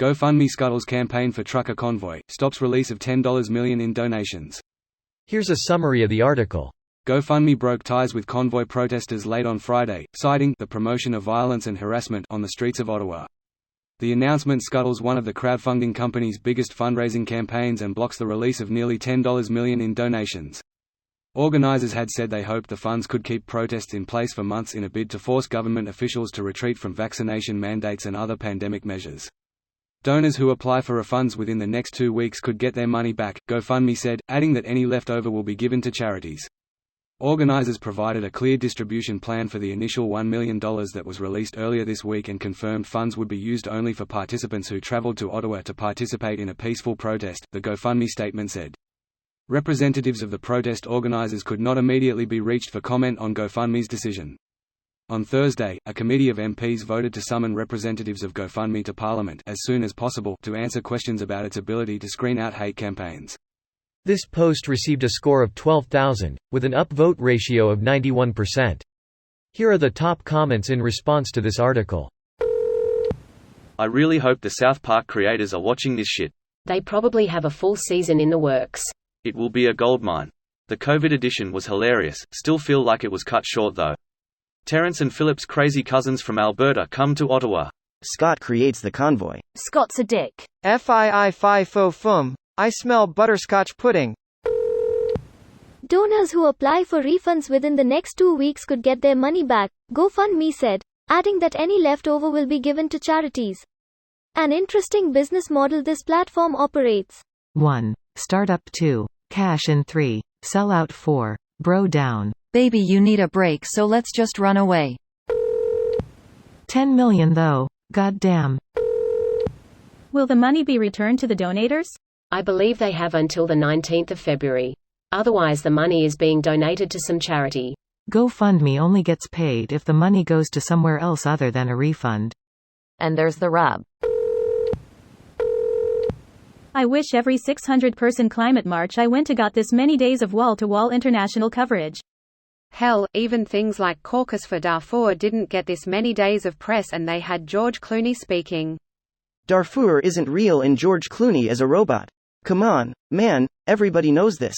GoFundMe scuttles campaign for trucker convoy, stops release of $10 million in donations. Here's a summary of the article. GoFundMe broke ties with convoy protesters late on Friday, citing the promotion of violence and harassment on the streets of Ottawa. The announcement scuttles one of the crowdfunding company's biggest fundraising campaigns and blocks the release of nearly $10 million in donations. Organizers had said they hoped the funds could keep protests in place for months in a bid to force government officials to retreat from vaccination mandates and other pandemic measures. Donors who apply for refunds within the next 2 weeks could get their money back, GoFundMe said, adding that any leftover will be given to charities. Organizers provided a clear distribution plan for the initial $1 million that was released earlier this week and confirmed funds would be used only for participants who traveled to Ottawa to participate in a peaceful protest, the GoFundMe statement said. Representatives of the protest organizers could not immediately be reached for comment on GoFundMe's decision. On Thursday, a committee of MPs voted to summon representatives of GoFundMe to Parliament as soon as possible to answer questions about its ability to screen out hate campaigns. This post received a score of 12,000, with an upvote ratio of 91%. Here are the top comments in response to this article. I really hope the South Park creators are watching this shit. They probably have a full season in the works. It will be a goldmine. The COVID edition was hilarious, still feel like it was cut short though. Terrence and Philip's crazy cousins from Alberta come to Ottawa. Scott creates the convoy. Scott's a dick. FII-FI-FO-FUM. I smell butterscotch pudding. Donors who apply for refunds within the next 2 weeks could get their money back, GoFundMe said, adding that any leftover will be given to charities. An interesting business model this platform operates. 1. Startup 2. Cash in 3. Sell out 4. Bro down. Baby, you need a break, so let's just run away. 10 million though. Goddamn. Will the money be returned to the donators? I believe they have until the 19th of February. Otherwise the money is being donated to some charity. GoFundMe only gets paid if the money goes to somewhere else other than a refund. And there's the rub. I wish every 600-person climate march I went to got this many days of wall-to-wall international coverage. Hell, even things like Caucus for Darfur didn't get this many days of press and they had George Clooney speaking. Darfur isn't real and George Clooney is a robot. Come on, man, everybody knows this.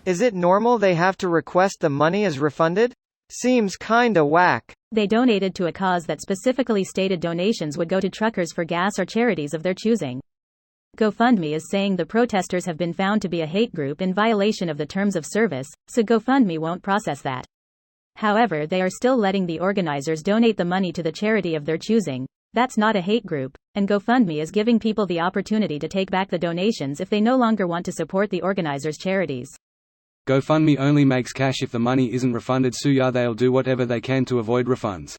Is it normal they have to request the money is refunded? Seems kinda whack. They donated to a cause that specifically stated donations would go to truckers for gas or charities of their choosing. GoFundMe is saying the protesters have been found to be a hate group in violation of the terms of service, so GoFundMe won't process that. However, they are still letting the organizers donate the money to the charity of their choosing. That's not a hate group, and GoFundMe is giving people the opportunity to take back the donations if they no longer want to support the organizers' charities. GoFundMe only makes cash if the money isn't refunded, so yeah, they'll do whatever they can to avoid refunds.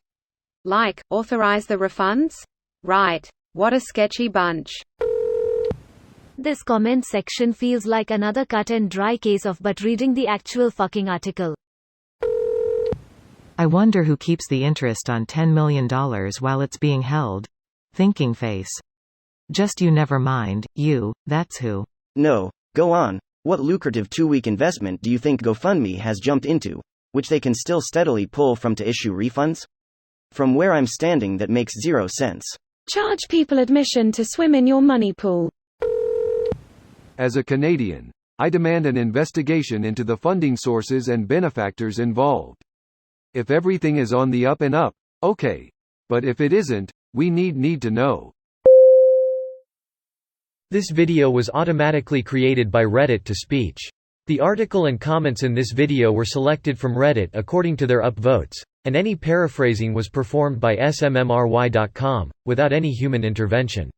Like, authorize the refunds? Right. What a sketchy bunch. This comment section feels like another cut and dry case of but reading the actual fucking article. I wonder who keeps the interest on $10 million while it's being held. Thinking face. Just you never mind, you, that's who. No, go on. What lucrative 2-week investment do you think GoFundMe has jumped into, which they can still steadily pull from to issue refunds? From where I'm standing, that makes 0 sense. Charge people admission to swim in your money pool. As a Canadian, I demand an investigation into the funding sources and benefactors involved. If everything is on the up and up, okay. But if it isn't, we need to know. This video was automatically created by Reddit to speech. The article and comments in this video were selected from Reddit according to their upvotes, and any paraphrasing was performed by smmry.com, without any human intervention.